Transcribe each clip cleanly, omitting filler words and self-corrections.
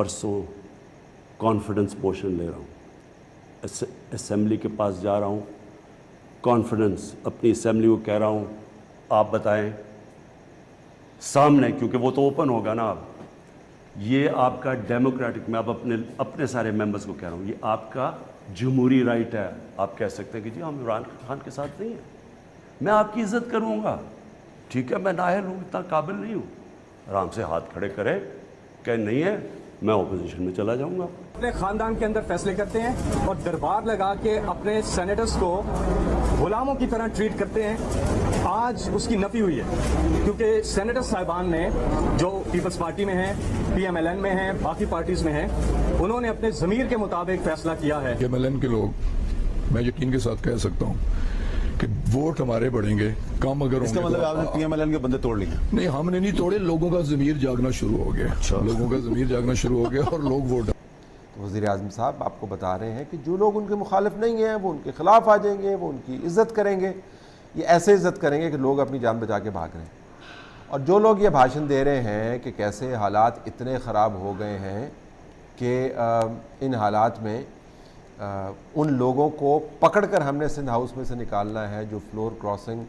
परसों confidence motion ले रहा हूँ, असेंबली के पास जा रहा हूँ, कॉन्फिडेंस अपनी असेंबली को कह रहा हूँ आप बताएं सामने, क्योंकि वो तो ओपन होगा ना। अब ये आपका डेमोक्रेटिक, मैं अब अपने सारे मेंबर्स को कह रहा हूँ, ये आपका जमहूरी राइट है। आप कह सकते हैं कि जी हम इमरान खान के साथ नहीं हैं, मैं आपकी इज्जत करूँगा, ठीक है, मैं नाअहल हूँ, इतना काबिल नहीं हूँ, आराम से हाथ खड़े करें, कह नहीं है मैं अपोजिशन में चला जाऊँगा। अपने खानदान के अंदर फैसले करते हैं और दरबार लगा के अपने सेनेटर्स को गुलामों की तरह ट्रीट करते हैं। आज उसकी नफी हुई है, क्योंकि सेनेटर साहिबान ने जो पीपल्स पार्टी में हैं, PMLN में हैं, बाकी पार्टीज में हैं, उन्होंने अपने ज़मीर के मुताबिक फैसला किया है। PMLN के लोग, मैं यकीन के साथ कह सकता हूँ कि वोट हमारे बढ़ेंगे, कम अगर इसका मतलब आपने PMLN के बंदे तोड़ लिए? नहीं, हमने नहीं तोड़े, लोगों का ज़मीर जागना शुरू हो गया। लोगों का ज़मीर जागना शुरू हो गया और लोग वोट। वज़ीर आज़म साहब आपको बता रहे हैं कि जो लोग उनके मुखालिफ नहीं हैं वो उनके ख़िलाफ़ आ जाएंगे, वो उनकी इज़्ज़त करेंगे, ये ऐसे इज़्ज़त करेंगे कि लोग अपनी जान बचा के भाग रहे हैं। और जो लोग ये भाषण दे रहे हैं कि कैसे हालात इतने ख़राब हो गए हैं कि इन हालात में उन लोगों को पकड़कर हमने सिंध हाउस में से निकालना है जो फ्लोर क्रॉसिंग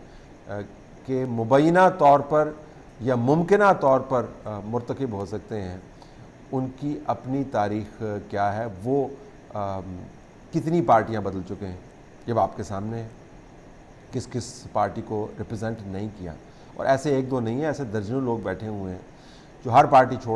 के मुबैना तौर पर या मुमकिना तौर पर मुर्तकिब हो सकते हैं, उनकी अपनी तारीख़ क्या है, वो कितनी पार्टियां बदल चुके हैं, जब आपके सामने है किस किस पार्टी को रिप्रेजेंट नहीं किया। और ऐसे एक दो नहीं है, ऐसे दर्जनों लोग बैठे हुए हैं जो हर पार्टी छोड़